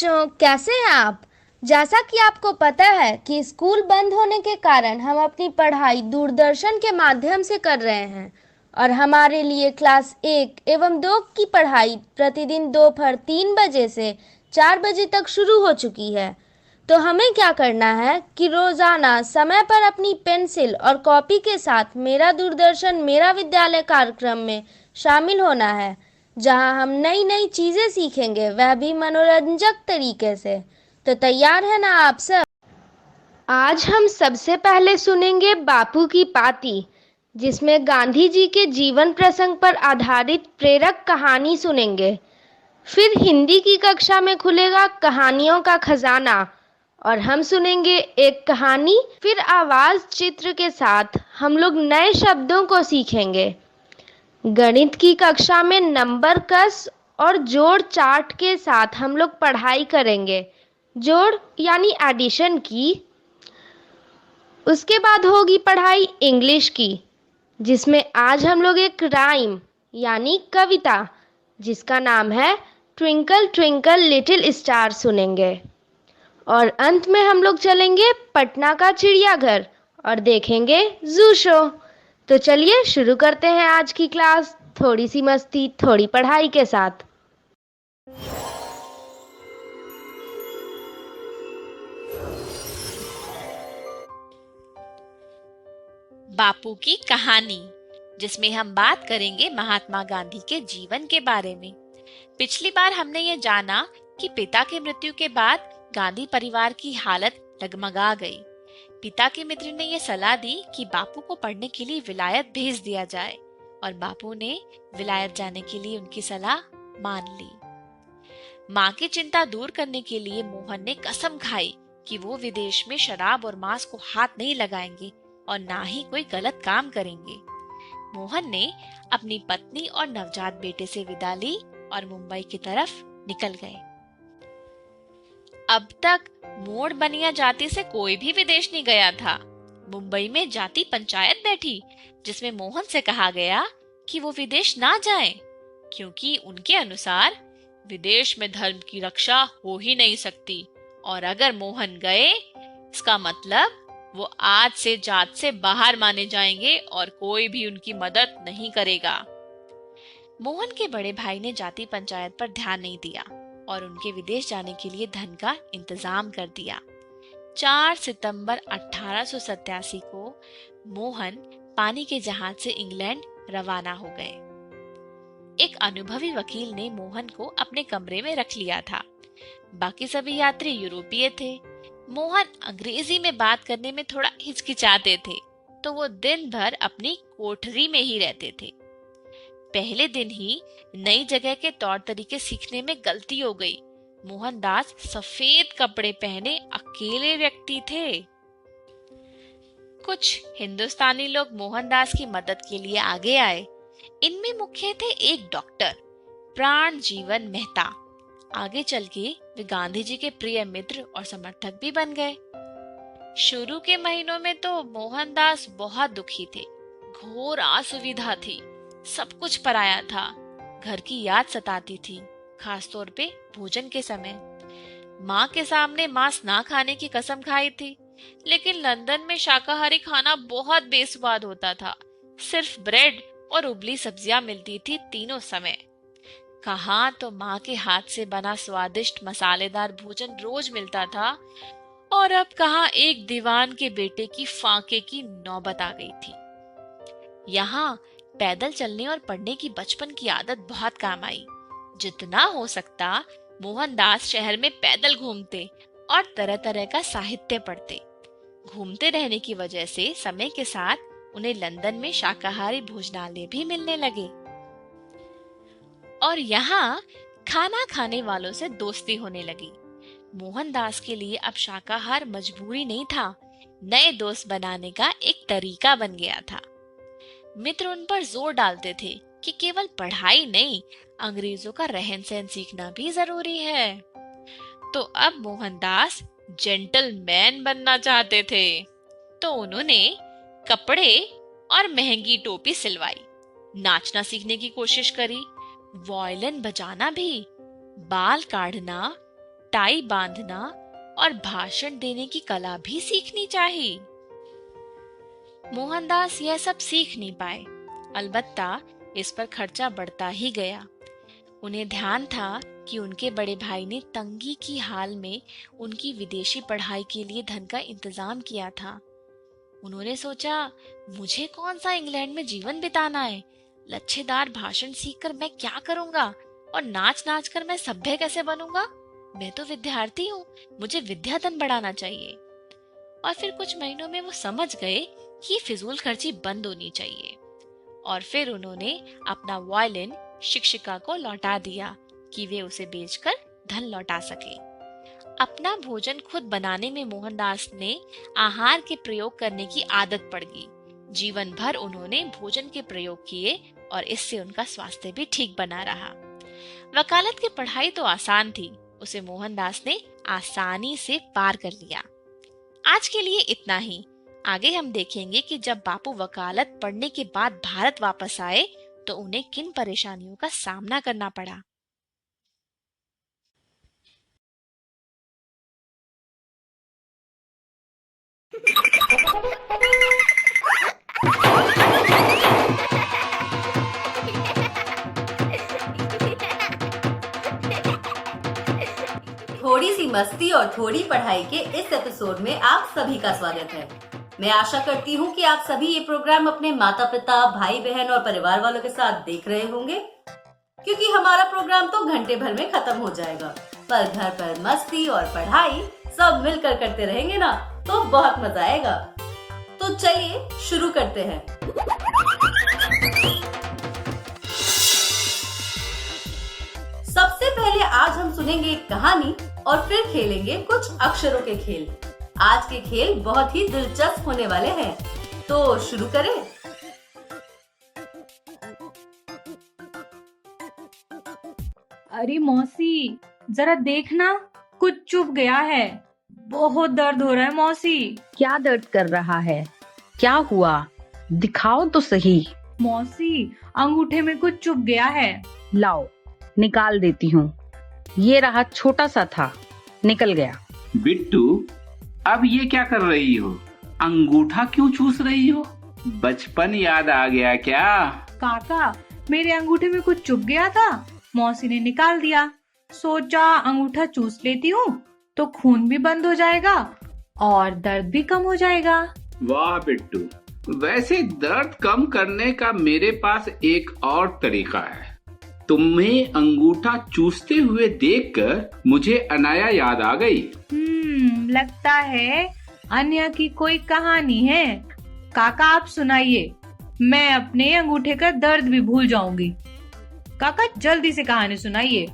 बच्चों, कैसे हैं आप? जैसा कि आपको पता है कि स्कूल बंद होने के कारण हम अपनी पढ़ाई दूरदर्शन के माध्यम से कर रहे हैं और हमारे लिए क्लास 1 एवं 2 की पढ़ाई प्रतिदिन दोपहर 3 बजे से 4 बजे तक शुरू हो चुकी है। तो हमें क्या करना है कि रोजाना समय पर अपनी पेंसिल और कॉपी के साथ मेरा दूरदर्शन मेरा विद्यालय कार्यक्रम में शामिल होना है, जहां हम नई नई चीजें सीखेंगे, वह भी मनोरंजक तरीके से। तो तैयार है ना आप सब? आज हम सबसे पहले सुनेंगे बापू की पाती, जिसमें गांधी जी के जीवन प्रसंग पर आधारित प्रेरक कहानी सुनेंगे। फिर हिंदी की कक्षा में खुलेगा कहानियों का खजाना और हम सुनेंगे एक कहानी। फिर आवाज चित्र के साथ हम लोग नए शब्दों को सीखेंगे। गणित की कक्षा में नंबर कस और जोड़ चार्ट के साथ हम लोग पढ़ाई करेंगे, जोड़ यानी एडिशन की। उसके बाद होगी पढ़ाई इंग्लिश की, जिसमें आज हम लोग एक राइम यानी कविता जिसका नाम है ट्विंकल ट्विंकल लिटिल स्टार सुनेंगे। और अंत में हम लोग चलेंगे पटना का चिड़ियाघर और देखेंगे जू शो। तो चलिए शुरू करते हैं आज की क्लास, थोड़ी सी मस्ती थोड़ी पढ़ाई के साथ। बापू की कहानी, जिसमें हम बात करेंगे महात्मा गांधी के जीवन के बारे में। पिछली बार हमने ये जाना कि पिता की मृत्यु के बाद गांधी परिवार की हालत डगमगा गई। पिता के मित्र ने यह सलाह दी कि बापू को पढ़ने के लिए विलायत भेज दिया जाए और बापू ने विलायत जाने के लिए उनकी सलाह मान ली। माँ की चिंता दूर करने के लिए मोहन ने कसम खाई कि वो विदेश में शराब और मांस को हाथ नहीं लगाएंगे और ना ही कोई गलत काम करेंगे। मोहन ने अपनी पत्नी और नवजात बेटे से विदा ली और मुंबई की तरफ निकल गए। अब तक मोड़ बनिया जाति से कोई भी विदेश नहीं गया था। मुंबई में जाति पंचायत बैठी, जिसमें मोहन से कहा गया कि वो विदेश ना जाएं, क्योंकि उनके अनुसार विदेश में धर्म की रक्षा हो ही नहीं सकती और अगर मोहन गए इसका मतलब वो आज से जात से बाहर माने जाएंगे और कोई भी उनकी मदद नहीं करेगा। मोहन के बड़े भाई ने जाति पंचायत पर ध्यान नहीं दिया और उनके विदेश जाने के लिए धन का इंतजाम कर दिया। 4 सितंबर 1887 को मोहन पानी के जहाज से इंग्लैंड रवाना हो गए। एक अनुभवी वकील ने मोहन को अपने कमरे में रख लिया था। बाकी सभी यात्री यूरोपीय थे। मोहन अंग्रेजी में बात करने में थोड़ा हिचकिचाते थे, तो वो दिन भर अपनी कोठरी में ही रहते थे। पहले दिन ही नई जगह के तौर तरीके सीखने में गलती हो गई। मोहनदास सफेद कपड़े पहने अकेले व्यक्ति थे। कुछ हिंदुस्तानी लोग मोहनदास की मदद के लिए आगे आए। इनमें मुख्य थे एक डॉक्टर प्राण जीवन मेहता। आगे चल के वे गांधी जी के प्रिय मित्र और समर्थक भी बन गए। शुरू के महीनों में तो मोहनदास बहुत दुखी थे। घोर असुविधा थी, सब कुछ पराया था। घर की याद सताती थी, खासतौर पे भोजन के समय। माँ के सामने मांस ना खाने की कसम खाई थी, लेकिन लंदन में शाकाहारी खाना बहुत बेस्वाद होता था। सिर्फ ब्रेड और उबली सब्जियां मिलती थी तीनों समय। कहाँ तो माँ के हाथ से बना स्वादिष्ट मसालेदार भोजन रोज मिलता था और अब कहाँ एक दीवान के बेटे की फांके की नौबत आ गई थी। यहाँ पैदल चलने और पढ़ने की बचपन की आदत बहुत काम आई। जितना हो सकता मोहनदास शहर में पैदल घूमते और तरह तरह का साहित्य पढ़ते। घूमते रहने की वजह से समय के साथ उन्हें लंदन में शाकाहारी भोजनालय भी मिलने लगे और यहाँ खाना खाने वालों से दोस्ती होने लगी। मोहनदास के लिए अब शाकाहार मजबूरी नहीं था, नए दोस्त बनाने का एक तरीका बन गया था। मित्र उन पर जोर डालते थे कि केवल पढ़ाई नहीं, अंग्रेजों का रहन सहन सीखना भी जरूरी है। तो अब मोहनदास जेंटलमैन बनना चाहते थे, तो उन्होंने कपड़े और महंगी टोपी सिलवाई, नाचना सीखने की कोशिश करी, वायलिन बजाना भी, बाल काढ़ना, टाई बांधना और भाषण देने की कला भी सीखनी चाहिए। मोहनदास यह सब सीख नहीं पाए, अलबत्ता इस पर खर्चा बढ़ता ही गया। उन्हें ध्यान था कि उनके बड़े भाई ने तंगी की हाल में उनकी विदेशी पढ़ाई के लिए धन का इंतजाम किया था। उन्होंने सोचा, मुझे कौन सा इंग्लैंड में जीवन बिताना है, लच्छेदार भाषण सीखकर मैं क्या करूंगा और नाच नाच कर मैं सभ्य कैसे बनूंगा। मैं तो विद्यार्थी हूँ, मुझे विद्याधन बढ़ाना चाहिए। और फिर कुछ महीनों में वो समझ गए कि फिजूल खर्ची बंद होनी चाहिए। और फिर उन्होंने अपना वायलिन शिक्षिका को लौटा दिया कि वे उसे बेचकर धन लौटा सके। अपना भोजन खुद बनाने में मोहनदास ने आहार के प्रयोग करने की आदत पड़ गई। जीवन भर उन्होंने भोजन के प्रयोग किए और इससे उनका स्वास्थ्य भी ठीक बना रहा। वकालत की पढ़ाई तो आसान थी, उसे मोहनदास ने आसानी से पार कर लिया। आज के लिए इतना ही। आगे हम देखेंगे कि जब बापू वकालत पढ़ने के बाद भारत वापस आए तो उन्हें किन परेशानियों का सामना करना पड़ा। थोड़ी सी मस्ती और थोड़ी पढ़ाई के इस एपिसोड में आप सभी का स्वागत है। मैं आशा करती हूँ कि आप सभी ये प्रोग्राम अपने माता पिता, भाई बहन और परिवार वालों के साथ देख रहे होंगे, क्योंकि हमारा प्रोग्राम तो घंटे भर में खत्म हो जाएगा, पर घर पर मस्ती और पढ़ाई सब मिलकर करते रहेंगे ना, तो बहुत मजा आएगा। तो चलिए शुरू करते हैं। सबसे पहले आज हम सुनेंगे एक कहानी और फिर खेलेंगे कुछ अक्षरों के खेल। आज के खेल बहुत ही दिलचस्प होने वाले हैं, तो शुरू करें। अरे मौसी, जरा देखना, कुछ चुभ गया है। बहुत दर्द हो रहा है मौसी। क्या दर्द कर रहा है? क्या हुआ? दिखाओ तो सही। मौसी, अंगूठे में कुछ चुभ गया है। लाओ, निकाल देती हूँ। ये रहा, छोटा सा था, निकल गया। बिट्टू, अब ये क्या कर रही हो? अंगूठा क्यों चूस रही हो? बचपन याद आ गया क्या? काका, मेरे अंगूठे में कुछ चुभ गया था, मौसी ने निकाल दिया। सोचा अंगूठा चूस लेती हूँ तो खून भी बंद हो जाएगा और दर्द भी कम हो जाएगा। वाह बिट्टू, वैसे दर्द कम करने का मेरे पास एक और तरीका है। तुम्हें अंगूठा चूसते हुए देखकर मुझे अनाया याद आ गई। लगता है अन्या की कोई कहानी है। काका आप सुनाइए, मैं अपने अंगूठे का दर्द भी भूल जाऊंगी। काका जल्दी से कहानी सुनाइए।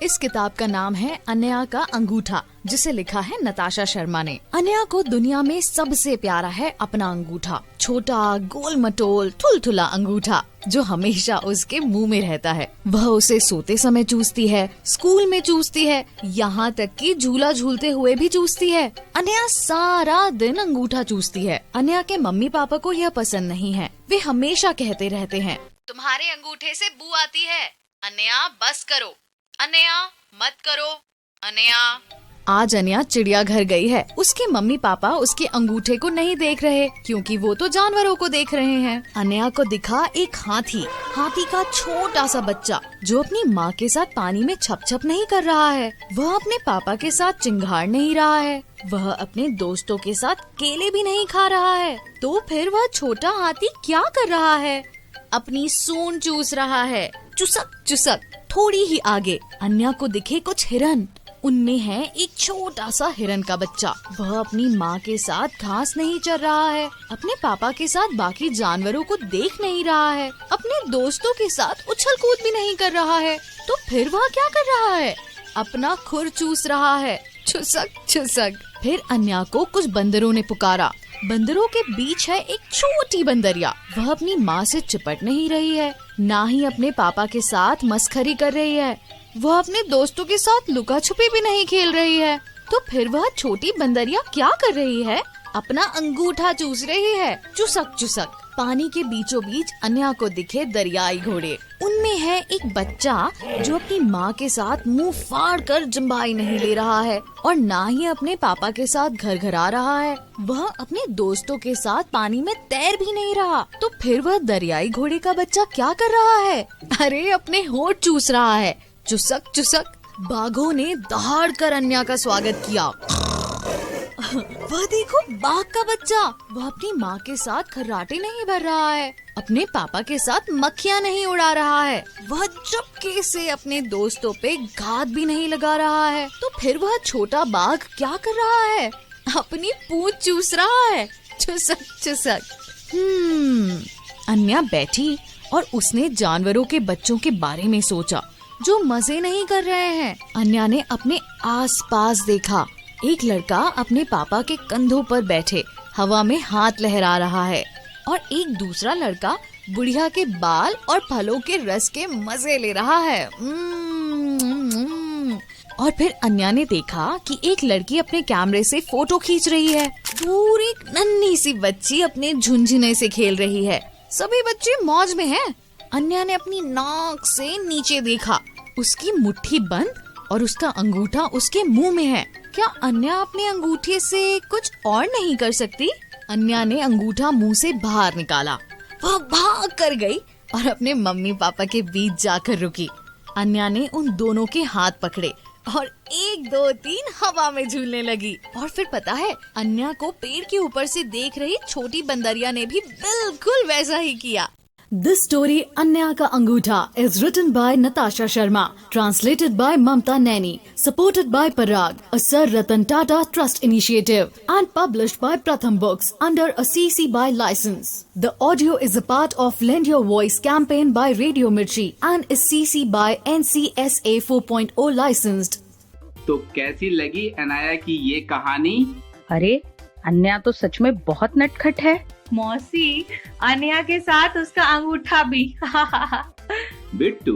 इस किताब का नाम है अन्या का अंगूठा, जिसे लिखा है नताशा शर्मा ने। अन्या को दुनिया में सबसे प्यारा है अपना अंगूठा, छोटा गोल मटोल थुलथुला अंगूठा जो हमेशा उसके मुंह में रहता है। वह उसे सोते समय चूसती है, स्कूल में चूसती है, यहाँ तक कि झूला झूलते हुए भी चूसती है। अन्या सारा दिन अंगूठा चूसती है। अन्या के मम्मी पापा को यह पसंद नहीं है। वे हमेशा कहते रहते हैं, तुम्हारे अंगूठे से बू आती है, अन्या बस करो, अन्या मत करो, अन्या। आज अन्या चिड़ियाघर गई है। उसके मम्मी पापा उसके अंगूठे को नहीं देख रहे, क्योंकि वो तो जानवरों को देख रहे हैं। अन्या को दिखा एक हाथी का छोटा सा बच्चा जो अपनी माँ के साथ पानी में छप छप नहीं कर रहा है। वह अपने पापा के साथ चिंगाड़ नहीं रहा है। वह अपने दोस्तों के साथ केले भी नहीं खा रहा है। तो फिर वह छोटा हाथी क्या कर रहा है? अपनी सूंड चूस रहा है, चुसक चुसक। थोड़ी ही आगे अन्या को दिखे कुछ हिरन। उनमें है एक छोटा सा हिरन का बच्चा। वह अपनी माँ के साथ घास नहीं चर रहा है, अपने पापा के साथ बाकी जानवरों को देख नहीं रहा है, अपने दोस्तों के साथ उछल कूद भी नहीं कर रहा है। तो फिर वह क्या कर रहा है? अपना खुर चूस रहा है, चुसक चुसक। फिर अन्या को कुछ बंदरों ने पुकारा। बंदरों के बीच है एक छोटी बंदरिया। वह अपनी माँ से चिपट नहीं रही है, ना ही अपने पापा के साथ मस्खरी कर रही है। वह अपने दोस्तों के साथ लुका छुपी भी नहीं खेल रही है। तो फिर वह छोटी बंदरिया क्या कर रही है? अपना अंगूठा चूस रही है, चुसक चुसक। पानी के बीचों बीच अन्या को दिखे दरियाई घोड़े। उनमें है एक बच्चा जो अपनी माँ के साथ मुंह फाड़ कर जम्बाई नहीं ले रहा है और ना ही अपने पापा के साथ घर घर आ रहा है। वह अपने दोस्तों के साथ पानी में तैर भी नहीं रहा। तो फिर वह दरियाई घोड़े का बच्चा क्या कर रहा है? अरे अपने होंठ चूस रहा है, चुसक चुसक। बाघों ने दहाड़ कर अन्या का स्वागत किया। वह देखो बाघ का बच्चा, वह अपनी माँ के साथ खर्राटे नहीं भर रहा है, अपने पापा के साथ मक्खियाँ नहीं उड़ा रहा है, वह चुपके से अपने दोस्तों पे घात भी नहीं लगा रहा है। तो फिर वह छोटा बाघ क्या कर रहा है? अपनी पूंछ चूस रहा है, चुसक चुसक। अन्या बैठी और उसने जानवरों के बच्चों के बारे में सोचा जो मजे नहीं कर रहे हैं। अन्या ने अपने आसपास देखा। एक लड़का अपने पापा के कंधों पर बैठे हवा में हाथ लहरा रहा है और एक दूसरा लड़का बुढ़िया के बाल और फलों के रस के मजे ले रहा है। और फिर अन्या ने देखा कि एक लड़की अपने कैमरे से फोटो खींच रही है। दूर एक नन्ही सी बच्ची अपने झुनझुने से खेल रही है। सभी बच्चे मौज में हैं। अन्या ने अपनी नाक से नीचे देखा। उसकी मुट्ठी बंद और उसका अंगूठा उसके मुंह में है। क्या अन्या अपने अंगूठे से कुछ और नहीं कर सकती? अन्या ने अंगूठा मुंह से बाहर निकाला। वह भाग कर गई और अपने मम्मी पापा के बीच जाकर रुकी। अन्या ने उन दोनों के हाथ पकड़े और 1 2 3 हवा में झूलने लगी। और फिर पता है, अन्या को पेड़ के ऊपर से देख रही छोटी बंदरिया ने भी बिल्कुल वैसा ही किया। This story, Anya Ka Angutha, is written by Natasha Sharma, translated by Mamta Naini, supported by Parag, a Sir Ratan Tata Trust initiative, and published by Pratham Books under a CC BY license. The audio is a part of Lend Your Voice campaign by Radio Mirchi and is CC BY NCSA 4.0 licensed. तो कैसी लगी अनाया की ये कहानी? अरे अन्या तो सच में बहुत नटखट है। मौसी, अन्या के साथ उसका अंगूठा भी। बिट्टू,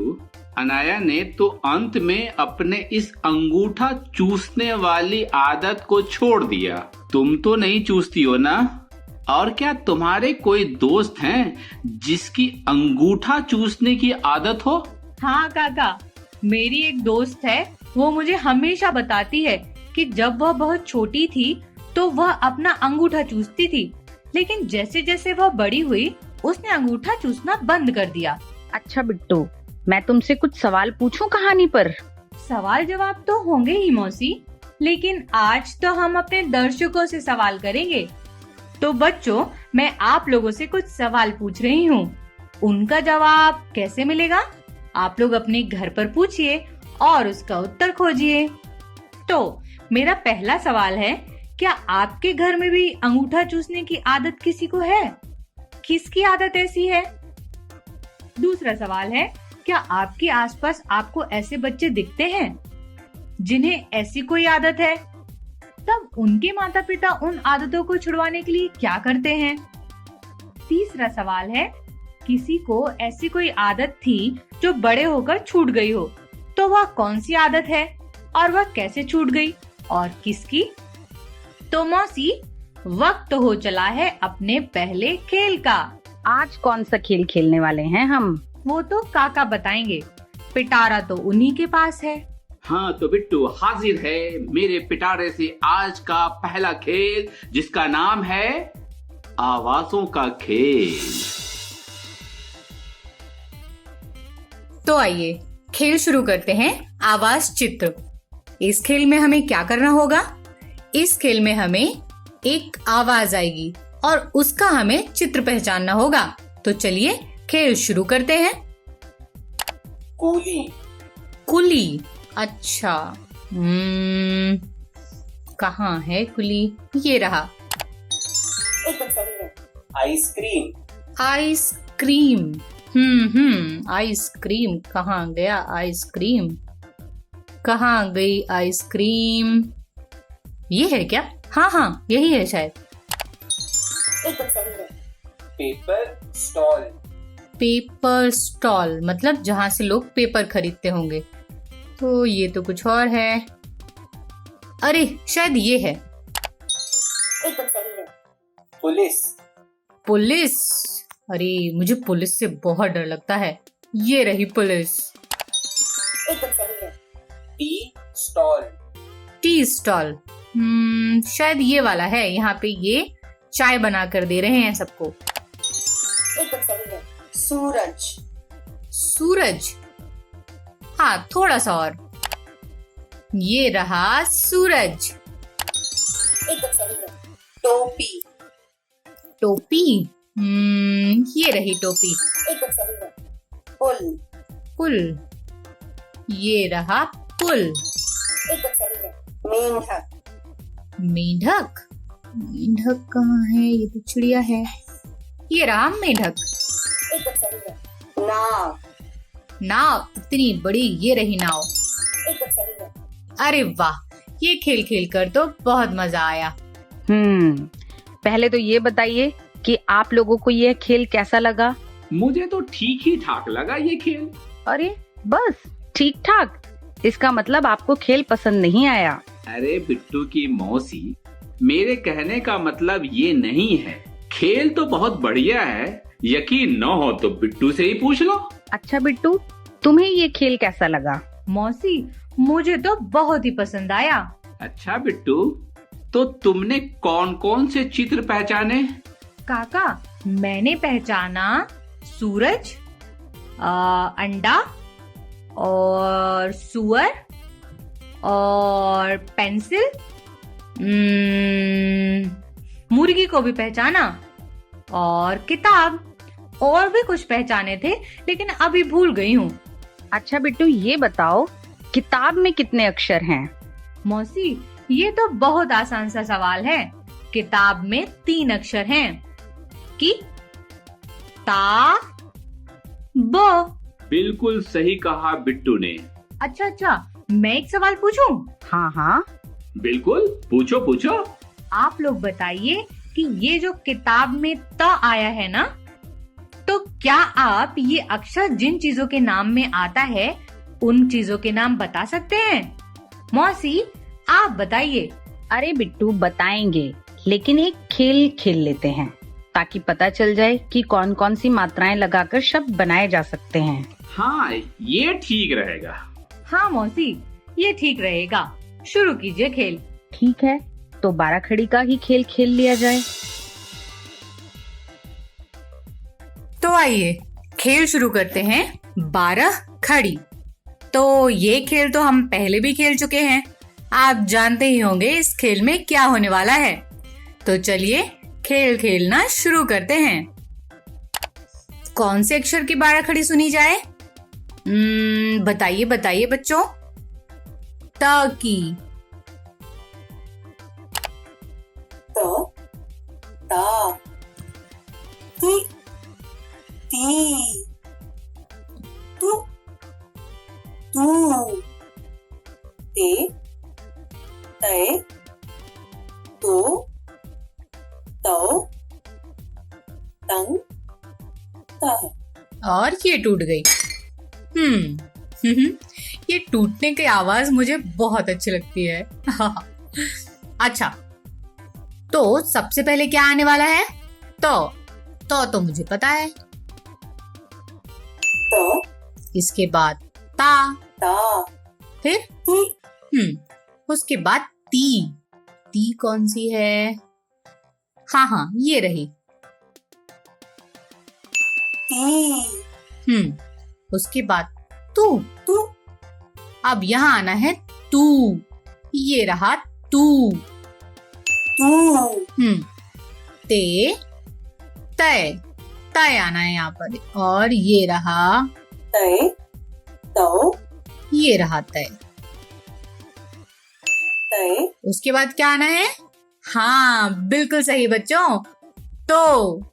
अनाया ने तो अंत में अपने इस अंगूठा चूसने वाली आदत को छोड़ दिया। तुम तो नहीं चूसती हो ना? और क्या तुम्हारे कोई दोस्त हैं जिसकी अंगूठा चूसने की आदत हो? हाँ काका, मेरी एक दोस्त है। वो मुझे हमेशा बताती है कि जब वह बहुत छोटी थी तो वह अपना अंगूठा चूसती थी, लेकिन जैसे जैसे वह बड़ी हुई उसने अंगूठा चूसना बंद कर दिया। अच्छा बिट्टू, मैं तुमसे कुछ सवाल पूछूं कहानी पर? सवाल जवाब तो होंगे ही मौसी, लेकिन आज तो हम अपने दर्शकों से सवाल करेंगे। तो बच्चों, मैं आप लोगों से कुछ सवाल पूछ रही हूँ। उनका जवाब कैसे मिलेगा? आप लोग अपने घर पर पूछिए और उसका उत्तर खोजिए। तो मेरा पहला सवाल है, क्या आपके घर में भी अंगूठा चूसने की आदत किसी को है? किसकी आदत ऐसी है? दूसरा सवाल है, क्या आपके आसपास आपको ऐसे बच्चे दिखते हैं जिन्हें ऐसी कोई आदत है? तब उनके माता पिता उन आदतों को छुड़वाने के लिए क्या करते हैं? तीसरा सवाल है, किसी को ऐसी कोई आदत थी जो बड़े होकर छूट गई हो, तो वह कौन सी आदत है और वह कैसे छूट गई और किसकी? तो मौसी, वक्त हो चला है अपने पहले खेल का। आज कौन सा खेल खेलने वाले हैं हम? वो तो काका बताएंगे। पिटारा तो उन्हीं के पास है। हाँ तो बिट्टू हाजिर है मेरे पिटारे से आज का पहला खेल, जिसका नाम है आवाजों का खेल। तो आइए खेल शुरू करते हैं। आवाज चित्र। इस खेल में हमें क्या करना होगा? इस खेल में हमें एक आवाज आएगी और उसका हमें चित्र पहचानना होगा। तो चलिए खेल शुरू करते हैं। कुली। कुली, अच्छा, कहाँ है कुली? ये रहा। एकदम सही है। आइसक्रीम। आइसक्रीम, आइसक्रीम कहाँ गया? आइसक्रीम कहाँ गई? आइसक्रीम ये है क्या? हाँ, यही है शायद। एकदम सही है। Paper stall. पेपर स्टॉल मतलब जहाँ से लोग पेपर खरीदते होंगे। तो ये तो कुछ और है। अरे शायद ये है। एकदम सही है। पुलिस। पुलिस? अरे मुझे पुलिस से बहुत डर लगता है। ये रही पुलिस। एकदम सही है। Tea stall. Tea stall. शायद ये वाला है। यहाँ पे ये चाय बना कर दे रहे हैं सबको। एकदम सही है। सूरज। सूरज? हाँ, थोड़ा सा और। ये रहा सूरज। एकदम सही है। टोपी। टोपी? ये रही टोपी। एकदम सही है। पुल। पुल? ये रहा पुल। एकदम सही है। मेंढक। मेंढक? मेंढक कहाँ है? ये तो चिड़िया है। ये रहा मेंढक। एकदम सही है। नाव। नाव? इतनी बड़ी? ये रही नाव। एकदम सही है। अरे वाह, ये खेल खेल कर तो बहुत मजा आया। पहले तो ये बताइए कि आप लोगों को ये खेल कैसा लगा? मुझे तो ठीक ही ठाक लगा ये खेल। अरे बस ठीक ठाक? इसका मतलब आपको खेल पसंद नहीं आया? अरे बिट्टू की मौसी, मेरे कहने का मतलब ये नहीं है। खेल तो बहुत बढ़िया है, यकीन न हो तो बिट्टू से ही पूछ लो। अच्छा बिट्टू, तुम्हें ये खेल कैसा लगा? मौसी, मुझे तो बहुत ही पसंद आया। अच्छा बिट्टू, तो तुमने कौन कौन से चित्र पहचाने? काका, मैंने पहचाना सूरज, अंडा और सुअर और पेंसिल, मुर्गी को भी पहचाना और किताब, और भी कुछ पहचाने थे लेकिन अभी भूल गई हूँ। अच्छा बिट्टू, ये बताओ किताब में कितने अक्षर हैं? मौसी, ये तो बहुत आसान सा सवाल है। किताब में 3 अक्षर हैं। कि, ता, ब। बिल्कुल सही कहा बिट्टू ने। अच्छा, मैं एक सवाल पूछूं? हाँ हाँ बिल्कुल, पूछो पूछो। आप लोग बताइए कि ये जो किताब में त आया है ना, तो क्या आप ये अक्षर जिन चीजों के नाम में आता है उन चीजों के नाम बता सकते हैं? मौसी, आप बताइए। अरे बिट्टू, बताएंगे, लेकिन एक खेल खेल लेते हैं ताकि पता चल जाए कि कौन कौन सी मात्राएं लगाकर शब्द बनाए जा सकते हैं। हाँ, ये ठीक रहेगा। हाँ मौसी, ये ठीक रहेगा। शुरू कीजिए खेल। ठीक है, तो 12 खड़ी का ही खेल खेल लिया जाए। तो आइए खेल शुरू करते हैं। 12 खड़ी। तो ये खेल तो हम पहले भी खेल चुके हैं। आप जानते ही होंगे इस खेल में क्या होने वाला है। तो चलिए खेल खेलना शुरू करते हैं। कौन से अक्षर की 12 खड़ी सुनी जाए? बताइए बताइए बच्चों। त की। तो ता। ती। ती। तू। तू। ते। तय। तो। तो। तंग। तह। और ये टूट गई। ये टूटने की आवाज मुझे बहुत अच्छी लगती है। अच्छा, तो सबसे पहले क्या आने वाला है? तो मुझे पता है। तो। इसके बाद ता। ता। फिर ती। उसके बाद ती। ती कौन सी है? हाँ, ये रही। ती। उसके बाद तू। तू। अब यहाँ आना है तू। ये रहा तू। तू। ते। तय। तय आना है यहाँ पर। और ये रहा तय। तो। ये रहा तय। तय। उसके बाद क्या आना है? हाँ, बिल्कुल सही बच्चों। तो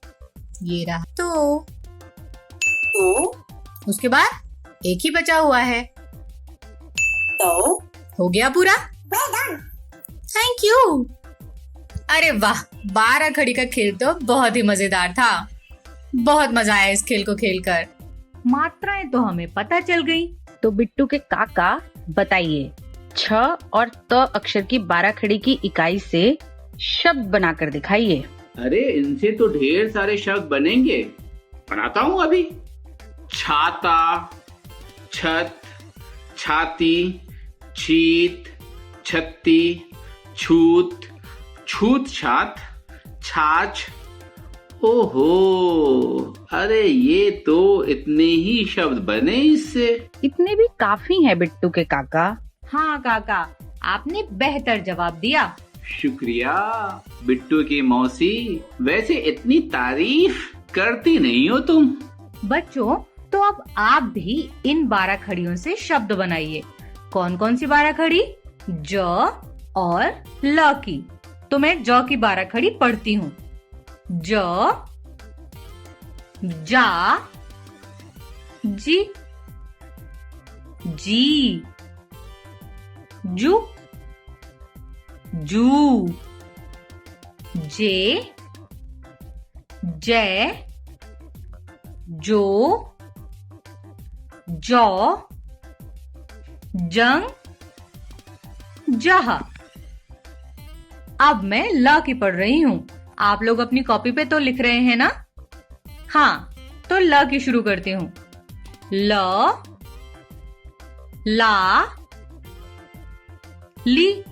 ये रहा तो। उसके बाद एक ही बचा हुआ है। तो। हो गया पूरा? Thank you. अरे वाह, 12 खड़ी का खेल तो बहुत ही मजेदार था। बहुत मजा आया इस खेल को खेलकर। मात्राएं तो हमें पता चल गई। तो बिट्टू के काका बताइए, छ और त अक्षर की 12 खड़ी की इकाई से शब्द बनाकर दिखाइए। अरे इनसे तो ढेर सारे शब्द बनेंगे, बनाता हूं अभी। छाता, छत, छाती, छीत, छत्ती, छूत, छूत छात, छाछ। ओहो, अरे ये तो इतने ही शब्द बने इससे। इतने भी काफी हैं बिट्टू के काका। हाँ काका, आपने बेहतर जवाब दिया। शुक्रिया बिट्टू की मौसी, वैसे इतनी तारीफ करती नहीं हो तुम। बच्चों, तो अब आप भी इन 12 खड़ियों से शब्द बनाइए। कौन कौन सी 12 खड़ी? ज और ल की। तो मैं ज की 12 खड़ी पढ़ती हूँ। ज, जा, जी, जी, जू, जू, जे, जय, जो, जौ, जंग, जह। अब मैं ल की पढ़ रही हूँ। आप लोग अपनी कॉपी पे तो लिख रहे हैं ना? हाँ, तो ल की शुरू करती हूँ। ल, ला, ली,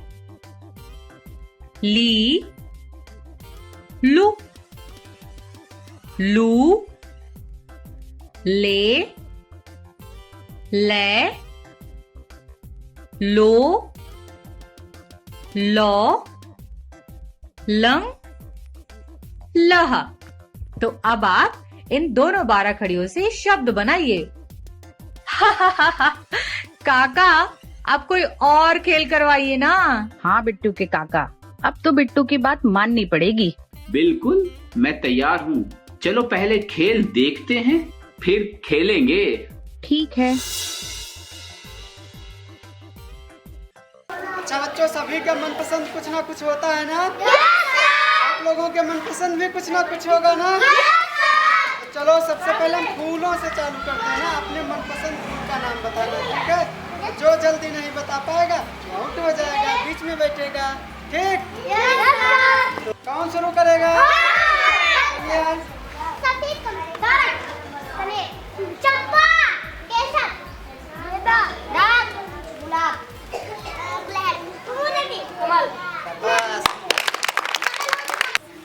ली, लू, लू, ले, ले, लो, लो, लंग, लह। तो अब आप इन दोनों 12 खड़ियों से शब्द बनाइए। काका, आप कोई और खेल करवाइए ना। हाँ बिट्टू के काका, अब तो बिट्टू की बात माननी पड़ेगी। बिल्कुल, मैं तैयार हूँ। चलो पहले खेल देखते हैं, फिर खेलेंगे। ठीक है। अच्छा बच्चों, सभी का मनपसंद कुछ ना कुछ होता है ना? आप लोगों के मनपसंद भी कुछ ना कुछ होगा ना? तो चलो सबसे पहले हम फूलों से चालू करते हैं ना। अपने मनपसंद फूल का नाम बताना, ठीक है? जो जल्दी नहीं बता पाएगा वो आउट हो जाएगा, बीच में बैठेगा। ठीक? तो कौन शुरू करेगा?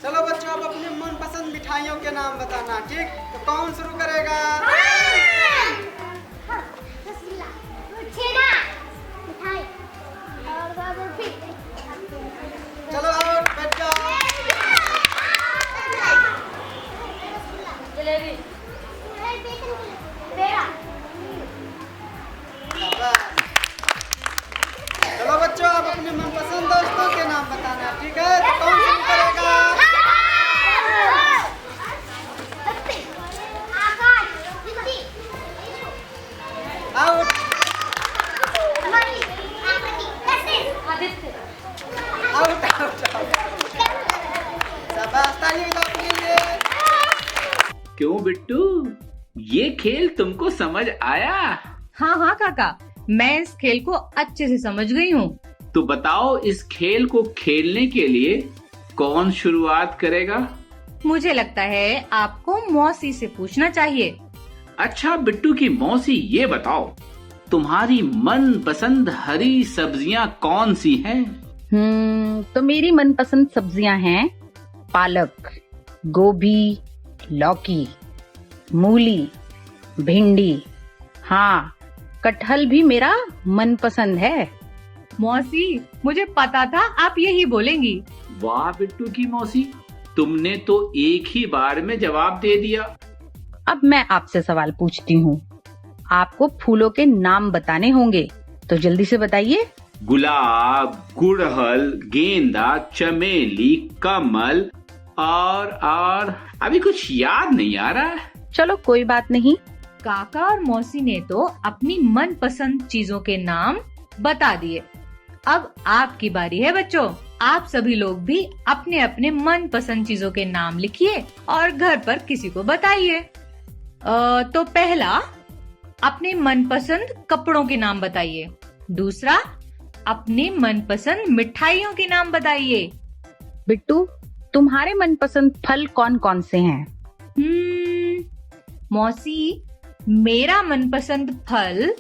चलो बच्चों, अब अपने मनपसंद मिठाइयों के नाम बताना, ठीक? तो कौन शुरू करेगा? चलो आओ, बैठ जाओ। चलो बच्चों, अब अपने मनपसंद दोस्तों के नाम बताना, ठीक है? तो कौन शुरू करेगा? आउट। Out, out, out. शाबाश, ताली बजाओ अपने लिए। क्यों बिट्टू, ये खेल तुमको समझ आया? हाँ हाँ काका, मैं इस खेल को अच्छे से समझ गई हूँ। तो बताओ, इस खेल को खेलने के लिए कौन शुरुआत करेगा? मुझे लगता है आपको मौसी से पूछना चाहिए। अच्छा बिट्टू की मौसी, ये बताओ, तुम्हारी मनपसंद हरी सब्जियां कौन सी हैं? तो मेरी मनपसंद सब्जियां हैं पालक, गोभी, लौकी, मूली, भिंडी। हाँ, कटहल भी मेरा मनपसंद है। मौसी, मुझे पता था आप यही बोलेंगी। वाह बिट्टू की मौसी, तुमने तो एक ही बार में जवाब दे दिया। अब मैं आपसे सवाल पूछती हूँ। आपको फूलों के नाम बताने होंगे, तो जल्दी से बताइए। गुलाब, गुड़हल, गेंदा, चमेली, कमल और अभी कुछ याद नहीं आ रहा है। चलो कोई बात नहीं। काका और मौसी ने तो अपनी मनपसंद चीजों के नाम बता दिए। अब आपकी बारी है बच्चों। आप सभी लोग भी अपने अपने मनपसंद चीजों के नाम लिखिए और घर पर किसी को बताइए। तो पहला, अपने मनपसंद कपड़ों के नाम बताइए। दूसरा, अपने मनपसंद मिठाइयों के नाम बताइए। बिट्टू, तुम्हारे मनपसंद फल कौन कौन से हैं? मौसी, मेरा मनपसंद फल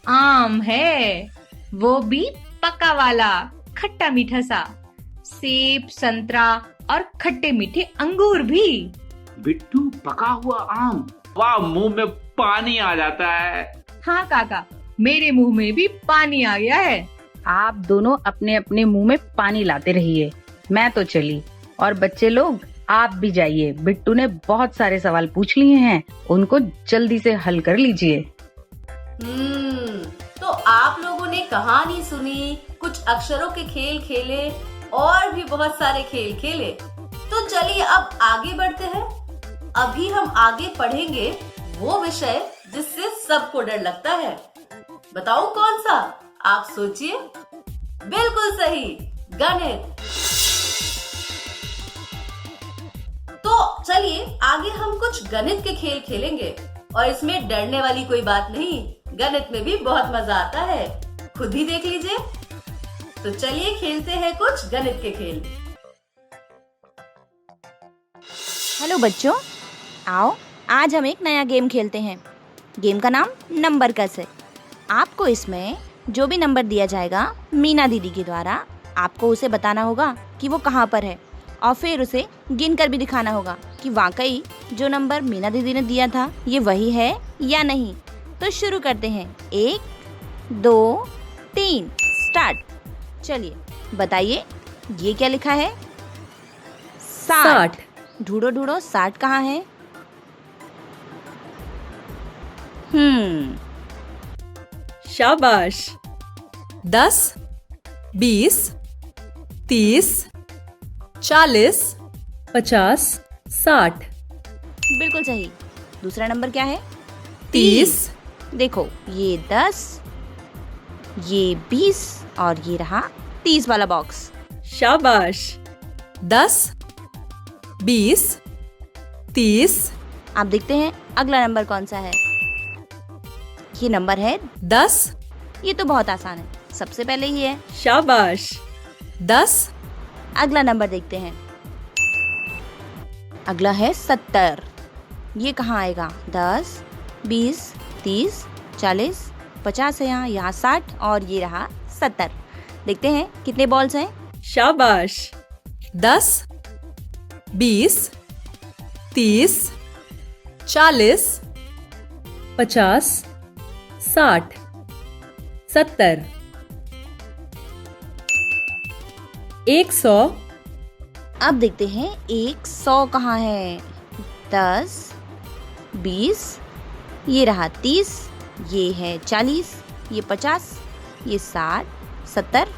आम है, वो भी पका वाला, खट्टा मीठा सा। सेब, संतरा और खट्टे मीठे अंगूर भी। बिट्टू, पका हुआ आम, वाह, मुंह में पानी आ जाता है। हाँ काका, मेरे मुंह में भी पानी आ गया है। आप दोनों अपने अपने मुंह में पानी लाते रहिए, मैं तो चली। और बच्चे लोग, आप भी जाइए, बिट्टू ने बहुत सारे सवाल पूछ लिए हैं, उनको जल्दी से हल कर लीजिए। तो आप लोगों ने कहानी सुनी, कुछ अक्षरों के खेल खेले और भी बहुत सारे खेल खेले। तो चलिए अब आगे बढ़ते हैं। अभी हम आगे पढ़ेंगे वो विषय जिससे सबको डर लगता है। बताओ कौन सा? आप सोचिए। बिल्कुल सही, गणित। तो चलिए आगे हम कुछ गणित के खेल खेलेंगे और इसमें डरने वाली कोई बात नहीं। गणित में भी बहुत मजा आता है, खुद ही देख लीजिए। तो चलिए खेलते हैं कुछ गणित के खेल। हेलो बच्चों, आओ आज हम एक नया गेम खेलते हैं। गेम का नाम नंबर कस है। आपको इसमें जो भी नंबर दिया जाएगा मीना दीदी के द्वारा, आपको उसे बताना होगा कि वो कहाँ पर है, और फिर उसे गिन कर भी दिखाना होगा कि वाकई जो नंबर मीना दीदी ने दिया था ये वही है या नहीं। तो शुरू करते हैं। 1, 2, 3, स्टार्ट। चलिए बताइए ये क्या लिखा है? 60। ढूंढो ढूंढो 60 कहाँ है? शाबाश। 10, 20, 30, 40, 50, 60। बिल्कुल सही। दूसरा नंबर क्या है? 30। देखो ये 10, ये 20 और ये रहा 30 वाला बॉक्स। शाबाश। 10, 20, 30। आप देखते हैं अगला नंबर कौन सा है? ये नंबर है 10। ये तो बहुत आसान है, सबसे पहले ही है। शाबाश। 10। अगला नंबर देखते हैं। अगला है 70। ये कहाँ आएगा? 10, 20, 30, 40, 50 है यहाँ 60 और ये रहा 70। देखते हैं कितने बॉल्स हैं? शाबाश। 10, 20, 30, 40, 50, 60, 70, 100। अब देखते हैं 100 कहाँ है? 10, 20, ये रहा 30, ये है 40, ये 50, ये 60, 70,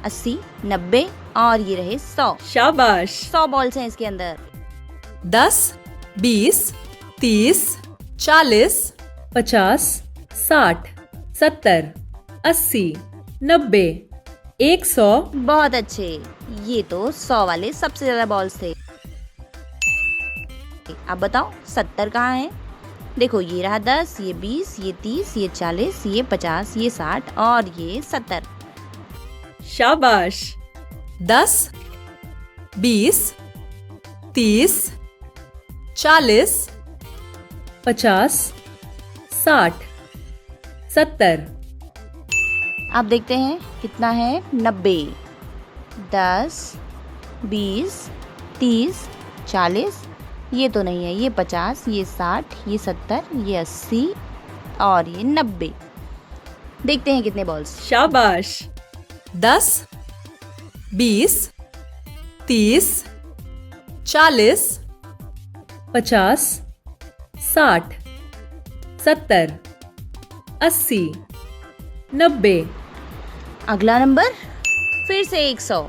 80, 90 और ये रहे 100। शाबाश। 100 बॉल्स हैं इसके अंदर। 10, 20, 30, 40, 50, 60, 70, 80, 90, 100। बहुत अच्छे। ये तो 100 वाले सबसे ज्यादा बॉल्स थे। अब बताओ 70 कहाँ है? देखो ये रहा 10, ये 20, ये 30, ये 40, ये 50, ये 60 और ये 70। शाबाश। 10, 20, 30, 40, 50, 60, 70। अब देखते हैं कितना है? 90। 10, 20, 30, 40, ये तो नहीं है, ये 50, ये 60, ये 70, ये 80 और ये 90। देखते हैं कितने बॉल्स। शाबाश। 10, 20, 30, 40, 50, 60, 70, 80, 90। अगला नंबर फिर से 100।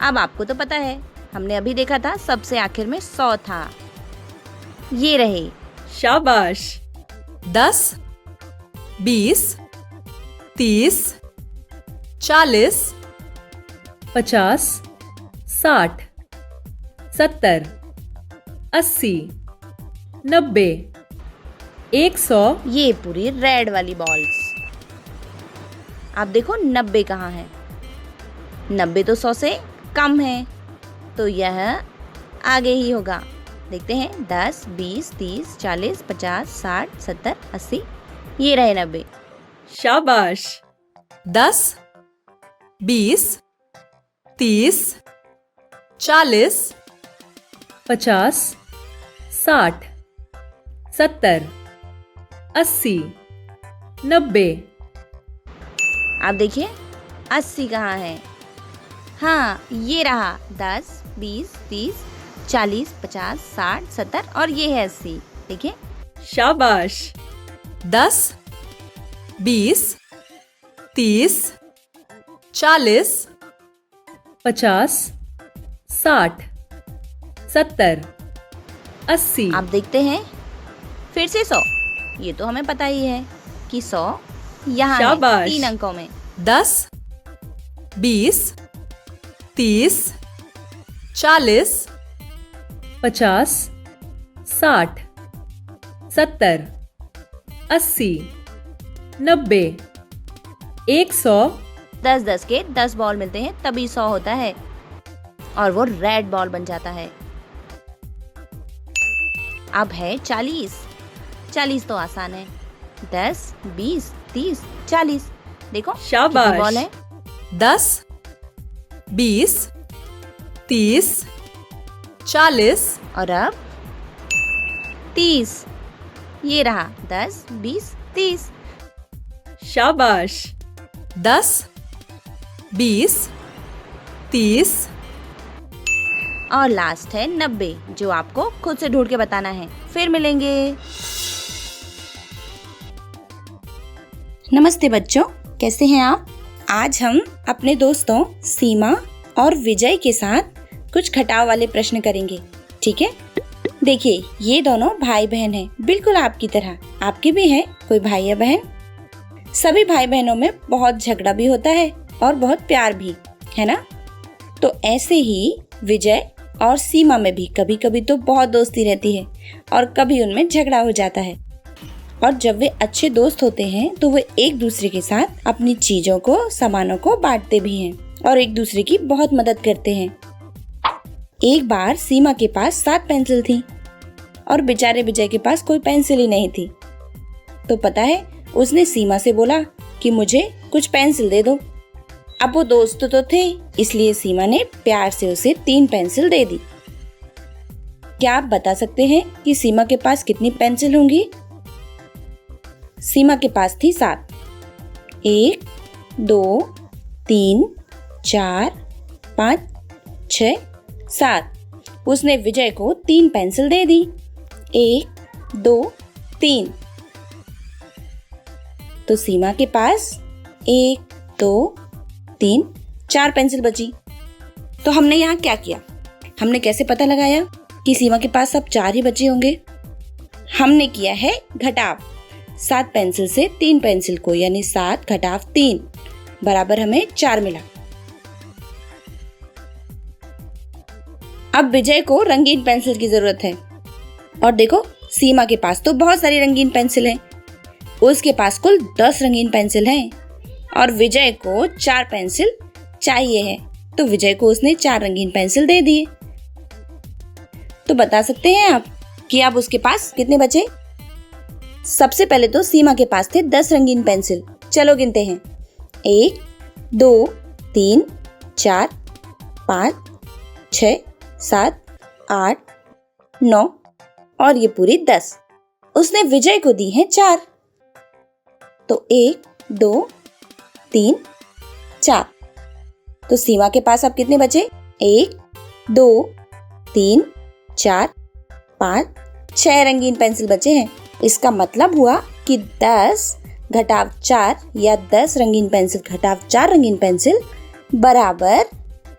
अब आपको तो पता है, हमने अभी देखा था सबसे आखिर में 100 था। ये रहे। शाबाश। 10, 20, 30, 40, 50, 60, 70, 80, 90, 100। ये पूरी रेड वाली बॉल्स। अब देखो 90 कहाँ है? 90 तो 100 से कम है। तो यह आगे ही होगा। देखते हैं 10, 20, 30, 40, 50, 60, 70, 80, ये रहे 90। शाबाश। 10, 20, 30, 40, 50, 60, 70, 80, 90। आप देखिए 80 कहाँ है? हाँ, ये रहा 10, 20, 30, 40, 50, 60, 70 और ये है 80। देखिए। शाबाश। 10, 20, 30, 40, 50, 60, 70, 80। आप देखते हैं फिर से 100। ये तो हमें पता ही है कि 100 यहाँ है शाबाश। 3 अंकों में। 10, 20, 30, 40, 50, 60, 70, 80, 90, 100। 10-10 के 10 बॉल मिलते हैं तभी 100 होता है और वो रेड बॉल बन जाता है। अब है 40। 40 तो आसान है। 10, 20, 30, 40। देखो शाबाश। कितनी बॉल है? 10, 20, 30, 40 और अब 30। ये रहा 10, 20, 30। शाबाश। 10, 20, 30 और लास्ट है 90, जो आपको खुद से ढूंढ के बताना है। फिर मिलेंगे। नमस्ते बच्चों, कैसे हैं आप? आज हम अपने दोस्तों सीमा और विजय के साथ कुछ खटाव वाले प्रश्न करेंगे, ठीक है? देखिए, ये दोनों भाई बहन हैं, बिल्कुल आपकी तरह। आपके भी हैं कोई भाई या बहन? सभी भाई बहनों में बहुत झगड़ा भी होता है और बहुत प्यार भी, है ना? तो ऐसे ही विजय और सीमा में भी कभी कभी तो बहुत दोस्ती रहती है और कभी उनमें झगड़ा हो जाता है। और जब वे अच्छे दोस्त होते हैं तो वे एक दूसरे के साथ अपनी चीजों को, सामानों को बांटते भी हैं और एक दूसरे की बहुत मदद करते हैं। एक बार सीमा के पास 7 पेंसिल थी और बेचारे विजय के पास कोई पेंसिल ही नहीं थी। तो पता है, उसने सीमा से बोला कि मुझे कुछ पेंसिल दे दो। अब वो दोस्त तो थे, इसलिए सीमा ने प्यार से उसे 3 पेंसिल दे दी। क्या आप बता सकते हैं कि सीमा के पास कितनी पेंसिल होंगी? सीमा के पास थी 7। 1, 2, 3, 4, 5, 6, 7। उसने विजय को 3 पेंसिल दे दी। 1, 2, 3। तो सीमा के पास 1, 2, 3, 4 पेंसिल बची। तो हमने यहाँ क्या किया? हमने कैसे पता लगाया कि सीमा के पास अब 4 ही बचे होंगे? हमने किया है घटाव। 7 पेंसिल से 3 पेंसिल को, यानी 7 घटाव 3 बराबर हमें 4 मिला। अब विजय को रंगीन पेंसिल की जरूरत है और देखो, सीमा के पास तो बहुत सारी रंगीन पेंसिल हैं। उसके पास कुल 10 रंगीन पेंसिल हैं और विजय को 4 पेंसिल चाहिए है, तो विजय को उसने 4 रंगीन पेंसिल दे दिए। तो बता सकते हैं आप कि अब उसके पास कितने बचे? सबसे पहले तो सीमा के पास थे 10 रंगीन पेंसिल। चलो गिनते हैं। 1, 2, 3, 4, 5, 6, 7, 8, 9 और ये पूरी 10। उसने विजय को दी हैं 4। तो 1, 2, 3, 4। तो सीमा के पास अब कितने बचे? 1, 2, 3, 4, 5, 6 रंगीन पेंसिल बचे हैं। इसका मतलब हुआ कि 10 घटाव 4 या 10 रंगीन पेंसिल घटाव 4 रंगीन पेंसिल बराबर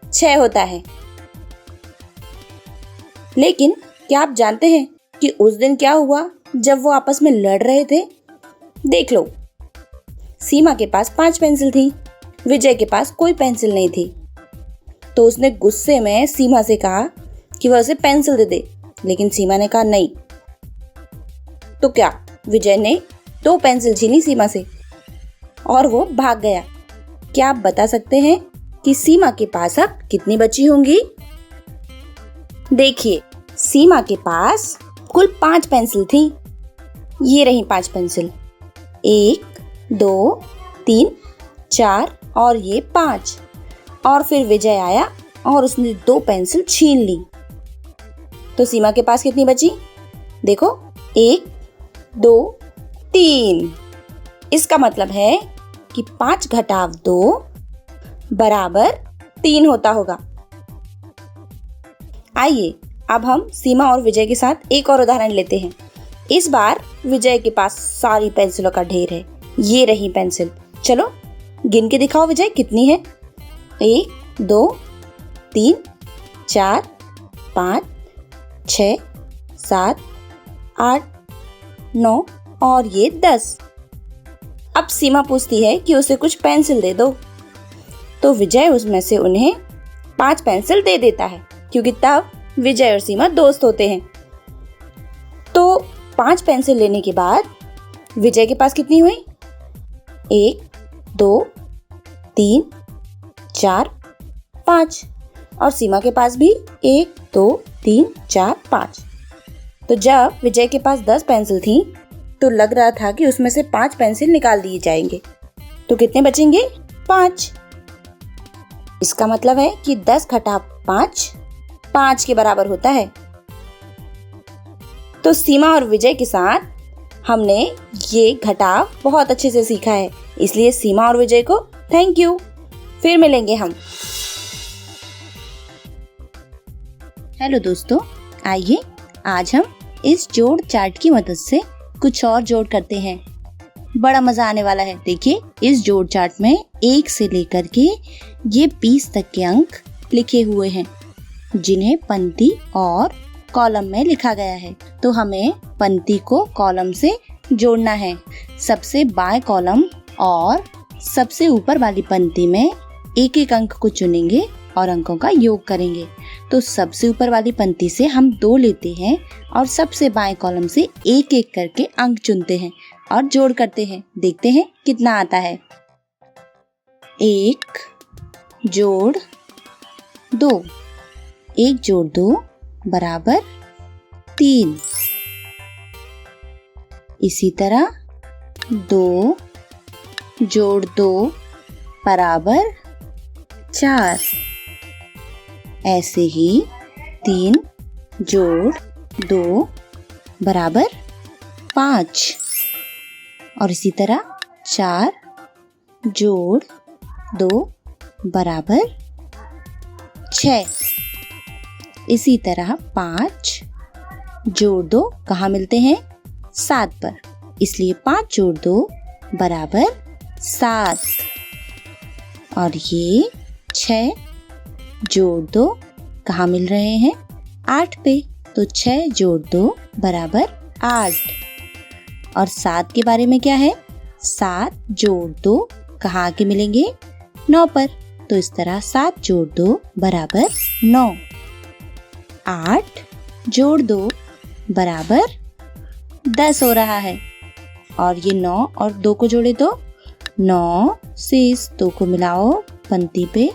6 होता है। लेकिन क्या आप जानते हैं कि उस दिन क्या हुआ जब वो आपस में लड़ रहे थे? देख लो, सीमा के पास 5 पेंसिल थी, विजय के पास कोई पेंसिल नहीं थी। तो उसने गुस्से में सीमा से कहा कि वह उसे पेंसिल दे दे, लेकिन सीमा ने कहा नहीं। तो क्या विजय ने 2 पेंसिल छीनी सीमा से और वो भाग गया। क्या आप बता सकते हैं कि सीमा के पास अब कितनी बची होंगी? देखिए, सीमा के पास कुल 5 पेंसिल थी। ये रही 5 पेंसिल, 1, 2, 3, 4 और ये 5। और फिर विजय आया और उसने 2 पेंसिल छीन ली। तो सीमा के पास कितनी बची? देखो, 1, 2, 3। इसका मतलब है कि 5 घटाव 2 बराबर 3 होता होगा। आइए अब हम सीमा और विजय के साथ एक और उदाहरण लेते हैं। इस बार विजय के पास सारी पेंसिलों का ढेर है। ये रही पेंसिल। चलो गिन के दिखाओ विजय, कितनी है? 1, 2, 3, 4, 5, 6, 7, 8, 9 और ये 10। अब सीमा पूछती है कि उसे कुछ पेंसिल दे दो, तो विजय उसमें से उन्हें 5 पेंसिल दे देता है, क्योंकि तब विजय और सीमा दोस्त होते हैं। तो 5 पेंसिल लेने के बाद विजय के पास कितनी हुई? 1, 2, 3, 4, 5 और सीमा के पास भी 1, 2, 3, 4, 5। तो जब विजय के पास 10 पेंसिल थी तो लग रहा था कि उसमें से 5 पेंसिल निकाल दिए जाएंगे। तो कितने बचेंगे? 5। इसका मतलब है कि 10 घटाव 5 5 के बराबर होता है। तो सीमा और विजय के साथ हमने ये घटाव बहुत अच्छे से सीखा है, इसलिए सीमा और विजय को थैंक यू। फिर मिलेंगे हम। हेलो दोस्तों, आइए आज हम इस जोड़ चार्ट की मदद से कुछ और जोड़ करते हैं। बड़ा मजा आने वाला है। देखिए, इस जोड़ चार्ट में 1 से लेकर के ये 20 तक के अंक लिखे हुए हैं, जिन्हें पंक्ति और कॉलम में लिखा गया है। तो हमें पंक्ति को कॉलम से जोड़ना है। सबसे बाएं कॉलम और सबसे ऊपर वाली पंक्ति में एक एक अंक को चुनेंगे और अंकों का योग करेंगे। तो सबसे ऊपर वाली पंक्ति से हम 2 लेते हैं और सबसे बाएं कॉलम से एक एक करके अंक चुनते हैं और जोड़ करते हैं। देखते हैं कितना आता है। 1 जोड़ 2, 1 जोड़ 2 बराबर 3। इसी तरह 2 जोड़ 2 बराबर 4। ऐसे ही 3 जोड़ 2 बराबर 5 और इसी तरह 4 जोड़ 2 बराबर 6। इसी तरह 5 जोड़ 2 कहाँ मिलते हैं? 7 पर, इसलिए 5 जोड़ 2 बराबर 7। और ये 6 जोड़ 2 कहाँ मिल रहे हैं? 8 पे, तो 6 जोड़ 2 बराबर 8। और 7 के बारे में क्या है? 7 जोड़ 2 कहाँ के मिलेंगे? 9 पर, तो इस तरह 7 जोड़ 2 बराबर 9। 8 जोड़ 2 बराबर 10 हो रहा है। और ये 9 और 2 को जोड़े तो 9 से इस 2 को मिलाओ पंक्ति पे,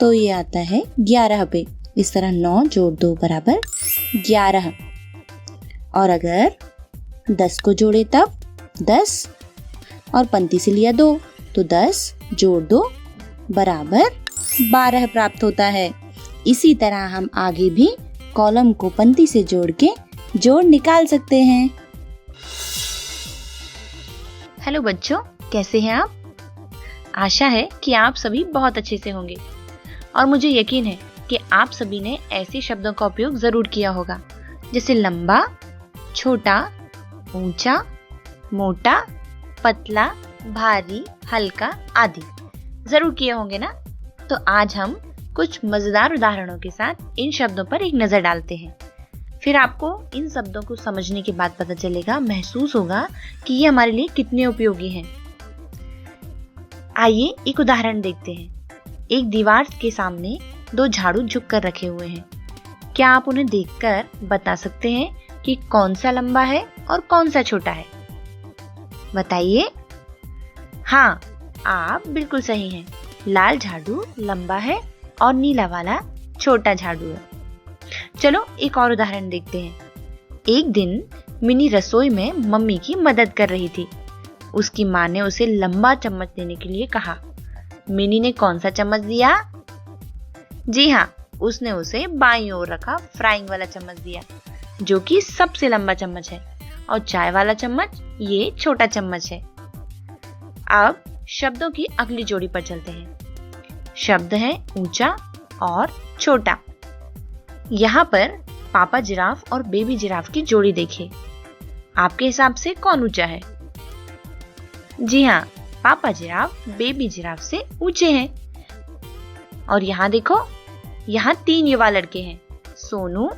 तो ये आता है 11 पे। इस तरह 9 जोड़ 2 बराबर 11। और अगर 10 को जोड़े तब 10 और पंक्ति से लिया 2, तो 10 जोड़ 2 बराबर 12 प्राप्त होता है। इसी तरह हम आगे भी कॉलम को पंक्ति से जोड़ के जोड़ निकाल सकते हैं। हेलो बच्चों, कैसे हैं आप? आशा है कि आप सभी बहुत अच्छे से होंगे और मुझे यकीन है कि आप सभी ने ऐसे शब्दों का उपयोग जरूर किया होगा, जैसे लंबा, छोटा, ऊंचा, मोटा, पतला, भारी, हल्का आदि। जरूर किए होंगे ना? तो आज हम कुछ मजेदार उदाहरणों के साथ इन शब्दों पर एक नजर डालते हैं। फिर आपको इन शब्दों को समझने के बाद पता चलेगा, महसूस होगा कि ये हमारे लिए कितने उपयोगी हैं। आइए एक उदाहरण देखते हैं। एक दीवार के सामने 2 झाड़ू झुक कर रखे हुए हैं। क्या आप उन्हें देखकर बता सकते हैं कि कौन सा लंबा है और कौन सा छोटा है? बताइए। हाँ, आप बिल्कुल सही हैं। लाल झाड़ू लंबा है और नीला वाला छोटा झाड़ू है। चलो एक और उदाहरण देखते हैं। एक दिन मिनी रसोई में मम्मी की मदद कर रही थी। उसकी माँ ने उसे लंबा चम्मच देने के लिए कहा। मिनी ने कौन सा चम्मच दिया? जी हाँ, उसने उसे बाईं ओर रखा फ्राइंग वाला चम्मच दिया, जो कि सबसे लंबा चम्मच है, और चाय वाला चम्मच ये छोटा चम्मच है। अब शब्दों की अगली जोड़ी पर चलते हैं। शब्द है ऊंचा और छोटा। यहाँ पर पापा जिराफ और बेबी जिराफ की जोड़ी देखिए। आपके हिसाब से कौन ऊंचा है? जी हाँ, पापा जिराफ बेबी जिराफ से ऊंचे हैं। और यहाँ देखो, यहाँ 3 युवा लड़के हैं, सोनू,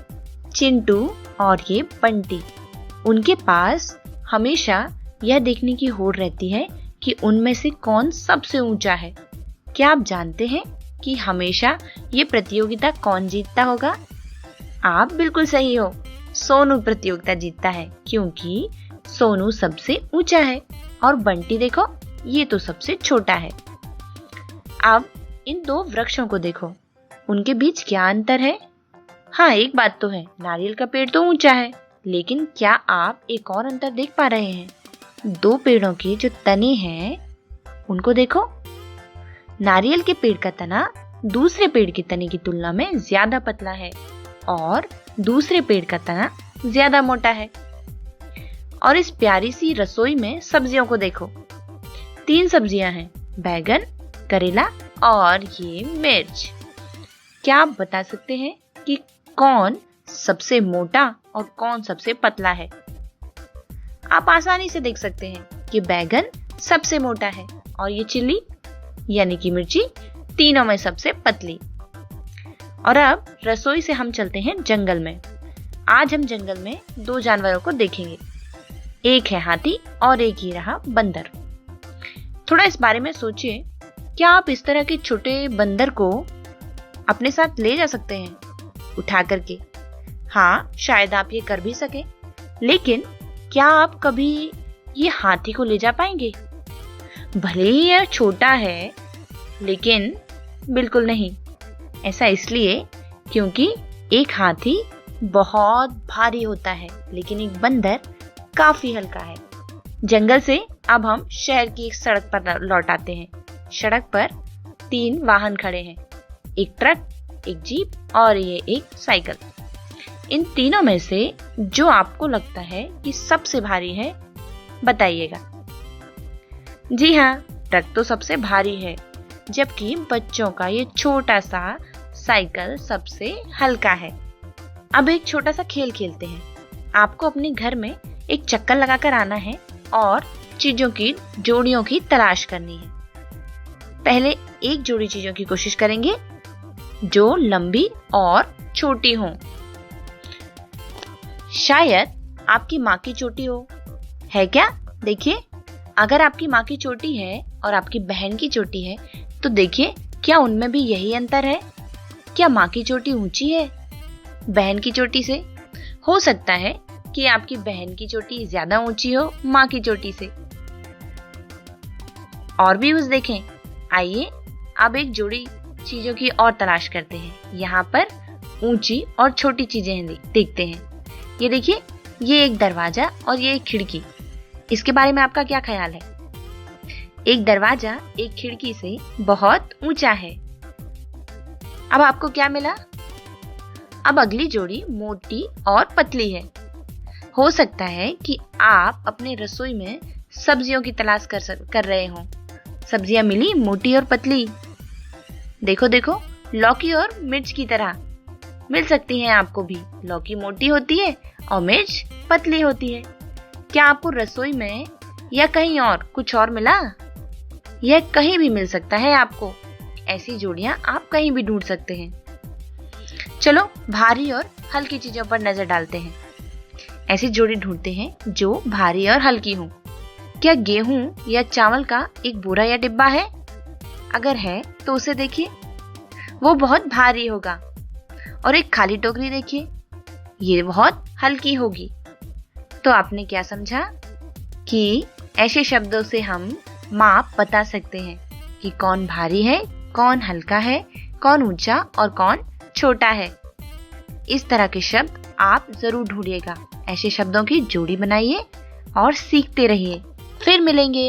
चिंटू और ये बंटी। उनके पास हमेशा यह देखने की होड़ रहती है कि उनमें से कौन सबसे ऊंचा है। क्या आप जानते हैं कि हमेशा ये प्रतियोगिता कौन जीतता होगा? आप बिल्कुल सही हो, सोनू प्रतियोगिता जीतता है, क्योंकि सोनू सबसे ऊंचा है और बंटी देखो, ये तो सबसे छोटा है। अब इन 2 वृक्षों को देखो, उनके बीच क्या अंतर है? हाँ, एक बात तो है, नारियल का पेड़ तो ऊंचा है, लेकिन क्या आप एक और अंतर देख पा रहे हैं? 2 पेड़ों के जो तने हैं उनको देखो। नारियल के पेड़ का तना दूसरे पेड़ के तने की तुलना में ज्यादा पतला है और दूसरे पेड़ का तना ज्यादा मोटा है। और इस प्यारी सी रसोई में सब्जियों को देखो। 3 सब्जियां हैं, बैगन, करेला और ये मिर्च। क्या आप बता सकते हैं कि कौन सबसे मोटा और कौन सबसे पतला है? आप आसानी से देख सकते हैं कि बैगन सबसे मोटा है और ये चिल्ली यानी कि मिर्ची तीनों में सबसे पतली। और अब रसोई से हम चलते हैं जंगल में। आज हम जंगल में 2 जानवरों को देखेंगे। एक है हाथी और एक ही रहा बंदर। थोड़ा इस बारे में सोचिए, क्या आप इस तरह के छोटे बंदर को अपने साथ ले जा सकते हैं उठा करके? हाँ, शायद आप ये कर भी सके, लेकिन क्या आप कभी ये हाथी को ले जा पाएंगे? भले ही यह छोटा है, लेकिन बिल्कुल नहीं। ऐसा इसलिए क्योंकि एक हाथी बहुत भारी होता है, लेकिन एक बंदर काफी हल्का है। जंगल से अब हम शहर की एक सड़क पर लौट आते हैं। सड़क पर 3 वाहन खड़े हैं, एक ट्रक, एक जीप और ये एक साइकिल। इन तीनों में से जो आपको लगता है कि सबसे भारी है, बताइएगा। जी हाँ, ट्रक तो सबसे भारी है, जबकि बच्चों का ये छोटा सा साइकिल सबसे हल्का है। अब एक छोटा सा खेल खेलते हैं। आपको अपने घर में एक चक्कर लगाकर आना है और चीजों की जोड़ियों की तलाश करनी है। पहले एक जोड़ी चीजों की कोशिश करेंगे जो लंबी और छोटी हो। शायद आपकी माँ की चोटी हो, है क्या? देखिए, अगर आपकी माँ की चोटी है और आपकी बहन की चोटी है, तो देखिए क्या उनमें भी यही अंतर है? क्या माँ की चोटी ऊंची है बहन की चोटी से? हो सकता है कि आपकी बहन की चोटी ज्यादा ऊंची हो माँ की चोटी से। और भी उस देखें। आइए अब एक जोड़ी चीजों की और तलाश करते हैं। यहाँ पर ऊंची और छोटी चीजें देखते हैं। ये देखिए, ये एक दरवाजा और ये एक खिड़की। इसके बारे में आपका क्या ख्याल है? एक दरवाजा एक खिड़की से बहुत ऊंचा है। अब आपको क्या मिला? अब अगली जोड़ी मोटी और पतली है। हो सकता है कि आप अपने रसोई में सब्जियों की तलाश कर रहे हो। सब्जियां मिली मोटी और पतली। देखो देखो, लौकी और मिर्च की तरह मिल सकती हैं आपको भी। लौकी मोटी होती है और मिर्च पतली होती है। क्या आपको रसोई में या कहीं और कुछ और मिला? यह कहीं भी मिल सकता है आपको। ऐसी जोड़ियां आप कहीं भी ढूंढ सकते हैं। चलो भारी और हल्की चीजों पर नजर डालते हैं। ऐसी जोड़ी ढूंढते हैं जो भारी और हल्की हो। क्या गेहूं या चावल का एक बोरा या डिब्बा है? अगर है तो उसे देखिए, वो बहुत भारी होगा। और एक खाली टोकरी देखिए, ये बहुत हल्की होगी। तो आपने क्या समझा कि ऐसे शब्दों से हम माप बता सकते हैं कि कौन भारी है, कौन हल्का है, कौन ऊंचा और कौन छोटा है। इस तरह के शब्द आप जरूर ढूंढिएगा। ऐसे शब्दों की जोड़ी बनाइए और सीखते रहिए। फिर मिलेंगे।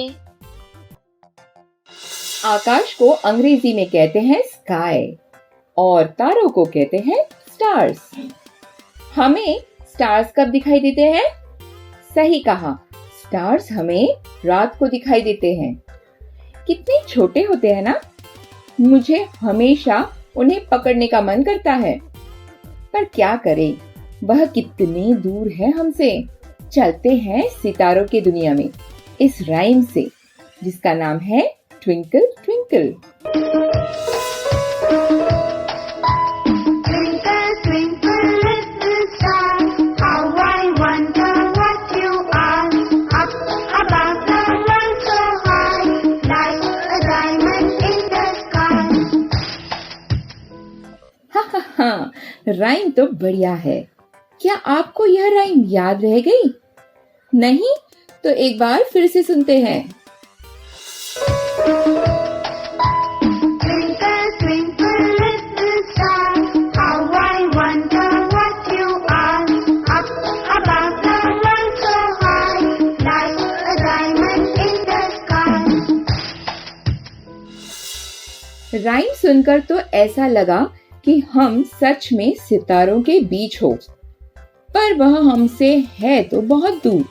आकाश को अंग्रेजी में कहते हैं स्काई और तारों को कहते हैं स्टार्स। हमें स्टार्स कब दिखाई देते हैं? सही कहा, स्टार्स हमें रात को दिखाई देते हैं। कितने छोटे होते हैं ना, मुझे हमेशा उन्हें पकड़ने का मन करता है, पर क्या करें, वह कितने दूर है हमसे। चलते हैं सितारों की दुनिया में इस राइम से, जिसका नाम है ट्विंकल ट्विंकल। हाँ, राइम तो बढ़िया है। क्या आपको यह राइम याद रह गई? नहीं तो एक बार फिर से सुनते हैं। राइम सुनकर तो ऐसा लगा कि हम सच में सितारों के बीच हो, पर वह हमसे है तो बहुत दूर।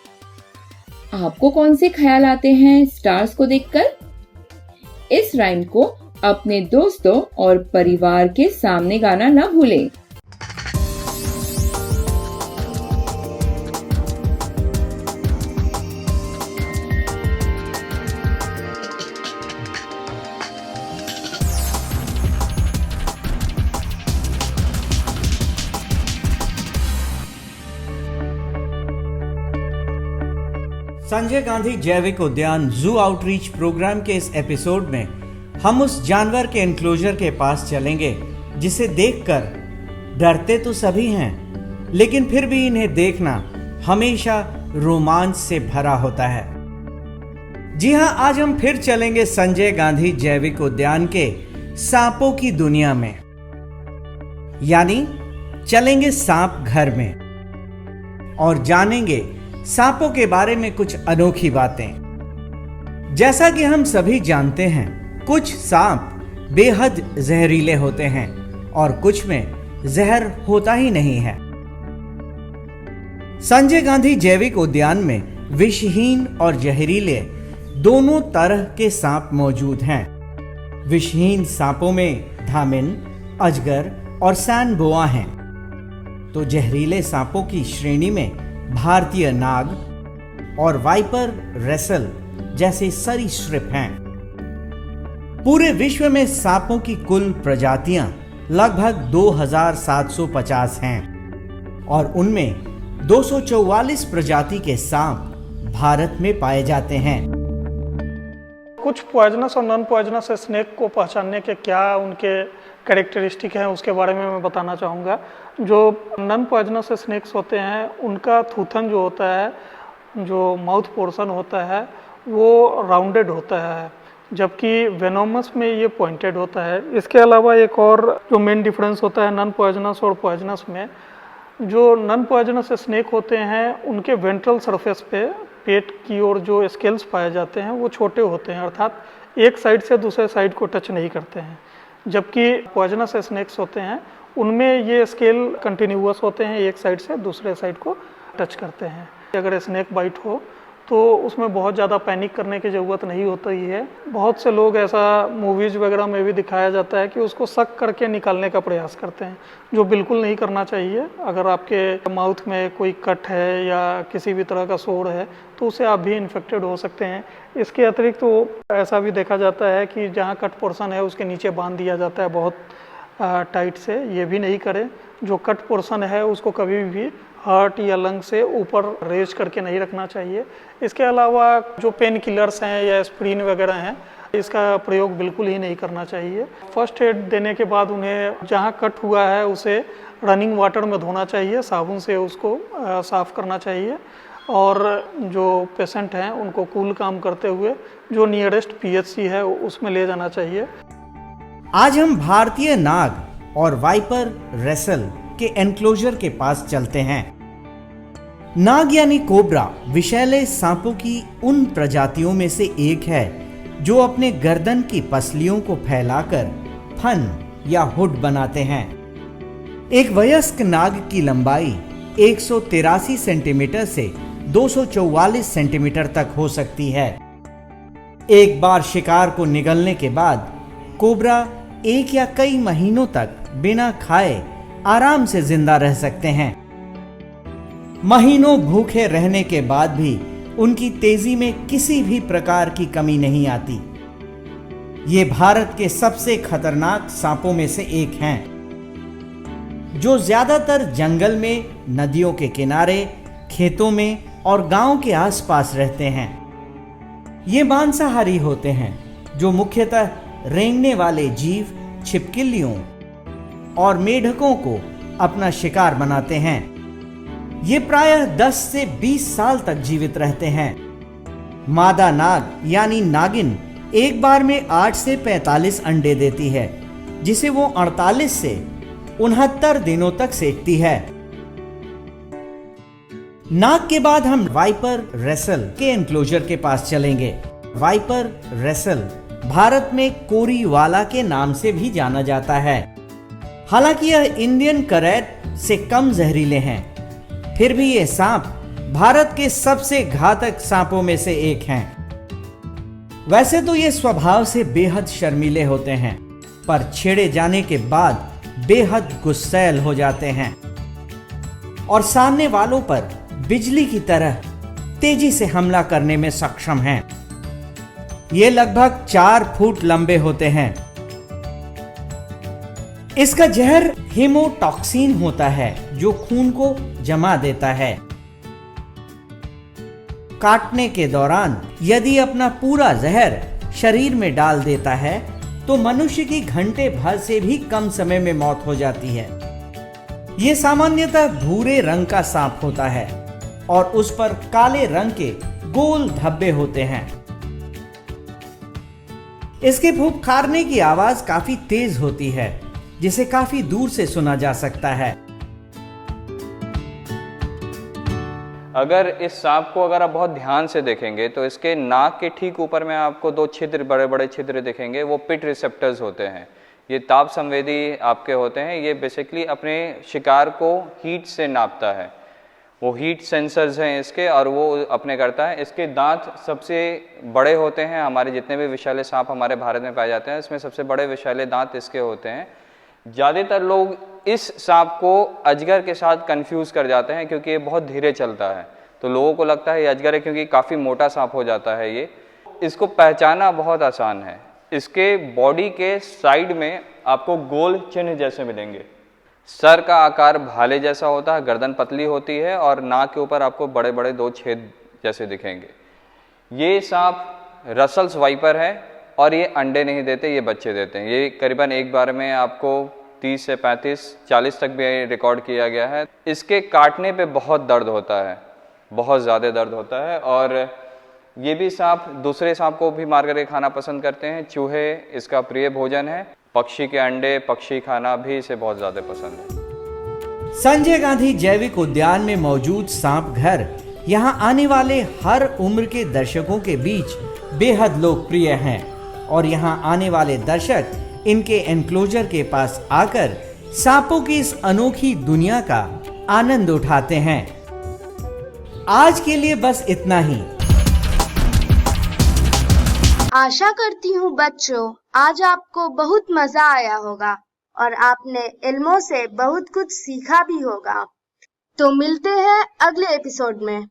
आपको कौन से ख्याल आते हैं स्टार्स को देखकर? इस राइम को अपने दोस्तों और परिवार के सामने गाना न भूलें। संजय गांधी जैविक उद्यान जू आउटरीच प्रोग्राम के इस एपिसोड में हम उस जानवर के एनक्लोजर के पास चलेंगे जिसे देखकर डरते तो सभी हैं, लेकिन फिर भी इन्हें देखना हमेशा रोमांच से भरा होता है। जी हां, आज हम फिर चलेंगे संजय गांधी जैविक उद्यान के सांपों की दुनिया में, यानी चलेंगे सांप घर में और जानेंगे सांपों के बारे में कुछ अनोखी बातें। जैसा कि हम सभी जानते हैं, कुछ सांप बेहद जहरीले होते हैं और कुछ में जहर होता ही नहीं है। संजय गांधी जैविक उद्यान में विषहीन और जहरीले दोनों तरह के सांप मौजूद हैं। विषहीन सांपों में धामिन, अजगर और सैंड बोआ हैं, तो जहरीले सांपों की श्रेणी में भारतीय नाग और वाइपर रेसल जैसे सरीसृप हैं। पूरे विश्व में सांपों की कुल प्रजातियां लगभग 2750 हैं और उनमें 244 प्रजाति के सांप भारत में पाए जाते हैं। कुछ पॉइजनस और नॉन पॉइजनस स्नेक को पहचानने के क्या उनके कैरेक्टरिस्टिक हैं उसके बारे में मैं बताना चाहूँगा। जो नॉन पॉइजनस स्नेक्स होते हैं उनका थूथन जो होता है, जो माउथ पोर्शन होता है, वो राउंडेड होता है, जबकि वेनोमस में ये पॉइंटेड होता है। इसके अलावा एक और जो मेन डिफरेंस होता है नॉन पॉइजनस और पॉइजनस में, जो नॉन पॉइजनस स्नेक होते हैं उनके वेंट्रल सरफेस पे पेट की ओर जो स्केल्स पाए जाते हैं वो छोटे होते हैं, अर्थात एक साइड से दूसरे साइड को टच नहीं करते हैं। जबकि पॉइजनस स्नेक्स होते हैं उनमें ये स्केल कंटिन्यूअस होते हैं, एक साइड से दूसरे साइड को टच करते हैं। अगर स्नेक बाइट हो तो उसमें बहुत ज़्यादा पैनिक करने की ज़रूरत नहीं होती है। बहुत से लोग ऐसा मूवीज़ वगैरह में भी दिखाया जाता है कि उसको सक करके निकालने का प्रयास करते हैं, जो बिल्कुल नहीं करना चाहिए। अगर आपके माउथ में कोई कट है या किसी भी तरह का सोर है तो उससे आप भी इन्फेक्टेड हो सकते हैं। इसके अतिरिक्त तो ऐसा भी देखा जाता है कि जहाँ कट पोर्शन है उसके नीचे बांध दिया जाता है बहुत टाइट से, ये भी नहीं करें। जो कट पोर्शन है उसको कभी भी हार्ट या लंग से ऊपर रेज करके नहीं रखना चाहिए। इसके अलावा जो पेन किलर्स हैं या एस्प्रिन वगैरह हैं, इसका प्रयोग बिल्कुल ही नहीं करना चाहिए। फर्स्ट एड देने के बाद उन्हें जहाँ कट हुआ है उसे रनिंग वाटर में धोना चाहिए, साबुन से उसको साफ़ करना चाहिए और जो पेशेंट हैं उनको कूल काम करते हुए जो नियरेस्ट पीएचसी है उसमें ले जाना चाहिए। आज हम भारतीय नाग और वाइपर रेसल के एनक्लोजर के पास चलते हैं। नाग यानी कोबरा विषैले सांपों की उन प्रजातियों में से एक है जो अपने गर्दन की पसलियों को फैलाकर फन या हुड बनाते हैं। एक वयस्क नाग की लंबाई 183 सेंटीमीटर से 244 सेंटीमीटर तक हो सकती है। एक बार शिकार को निगलने के बाद कोबरा 1 या कई महीनों तक बिना खाए आराम से जिंदा रह सकते हैं। महीनों भूखे रहने के बाद भी उनकी तेजी में किसी भी प्रकार की कमी नहीं आती। ये भारत के सबसे खतरनाक सांपों में से एक हैं, जो ज्यादातर जंगल में, नदियों के किनारे, खेतों में और गांव के आसपास रहते हैं। ये मांसाहारी होते हैं, जो मुख्यतः रेंगने वाले जीव, छिपकलियों और मेढकों को अपना शिकार बनाते हैं। ये प्रायः 10 से 20 साल तक जीवित रहते हैं। मादा नाग यानी नागिन एक बार में 8 से 45 अंडे देती है, जिसे वो 48 से 69 दिनों तक सेकती है। नाग के बाद हम वाइपर रेसल के एनक्लोजर के पास चलेंगे। वाइपर रेसल भारत में कोरीवाला के नाम से भी जाना जाता है। हालांकि यह इंडियन करैट से कम जहरीले हैं, फिर भी ये सांप भारत के सबसे घातक सांपों में से एक हैं। वैसे तो ये स्वभाव से बेहद शर्मीले होते हैं, पर छेड़े जाने के बाद बेहद गुस्सैल हो जाते हैं और सामने वालों पर बिजली की तरह तेजी से हमला करने में सक्षम हैं। ये लगभग 4 फुट लंबे होते हैं। इसका जहर हेमोटॉक्सिन होता है, जो खून को जमा देता है। काटने के दौरान यदि अपना पूरा जहर शरीर में डाल देता है तो मनुष्य की घंटे भर से भी कम समय में मौत हो जाती है। यह सामान्यतः भूरे रंग का सांप होता है और उस पर काले रंग के गोल धब्बे होते हैं। इसके फुफकारने की आवाज काफी तेज होती है, जिसे काफी दूर से सुना जा सकता है। अगर इस सांप को अगर आप बहुत ध्यान से देखेंगे तो इसके नाक के ठीक ऊपर में आपको 2 छिद्र, बड़े बड़े छिद्र दिखेंगे। वो पिट रिसेप्टर्स होते हैं। ये ताप संवेदी आपके होते हैं। ये बेसिकली अपने शिकार को हीट से नापता है। वो हीट सेंसर्स हैं इसके, और वो अपने करता है। इसके दांत सबसे बड़े होते हैं। हमारे जितने भी विषैले सांप हमारे भारत में पाए जाते हैं, इसमें सबसे बड़े विषैले दांत इसके होते हैं। ज़्यादातर लोग इस सांप को अजगर के साथ कंफ्यूज कर जाते हैं, क्योंकि ये बहुत धीरे चलता है। तो लोगों को लगता है ये अजगर है, क्योंकि काफ़ी मोटा सांप हो जाता है ये। इसको पहचाना बहुत आसान है। इसके बॉडी के साइड में आपको गोल चिन्ह जैसे मिलेंगे। सर का आकार भाले जैसा होता है, गर्दन पतली होती है, और नाक के ऊपर आपको बड़े बड़े 2 छेद जैसे दिखेंगे। ये सांप रसल्स वाइपर है, और ये अंडे नहीं देते, ये बच्चे देते हैं। ये करीबन एक बार में आपको 30 से 35, 40 तक भी रिकॉर्ड किया गया है। इसके काटने पे बहुत दर्द होता है, बहुत ज़्यादा दर्द होता है। और ये भी सांप दूसरे सांप को भी मार करके खाना पसंद करते हैं। चूहे इसका प्रिय भोजन है। पक्षी के अंडे, पक्षी खाना भी इसे बहुत ज़्यादा पसंद है। संजय गांधी जैविक उद्यान में मौजूद सांप घर यहाँ आने वाले हर उम्र के दर्शकों के बीच बेहद लोकप्रिय हैं, और यहाँ आने वाले दर्शक इनके एनक्लोजर के पास आकर सांपों की इस अनोखी दुनिया का आनंद उठाते हैं। आज के लिए बस इतना ही। आशा करती हूँ बच्चों, आज आपको बहुत मजा आया होगा और आपने इल्मों से बहुत कुछ सीखा भी होगा। तो मिलते हैं अगले एपिसोड में।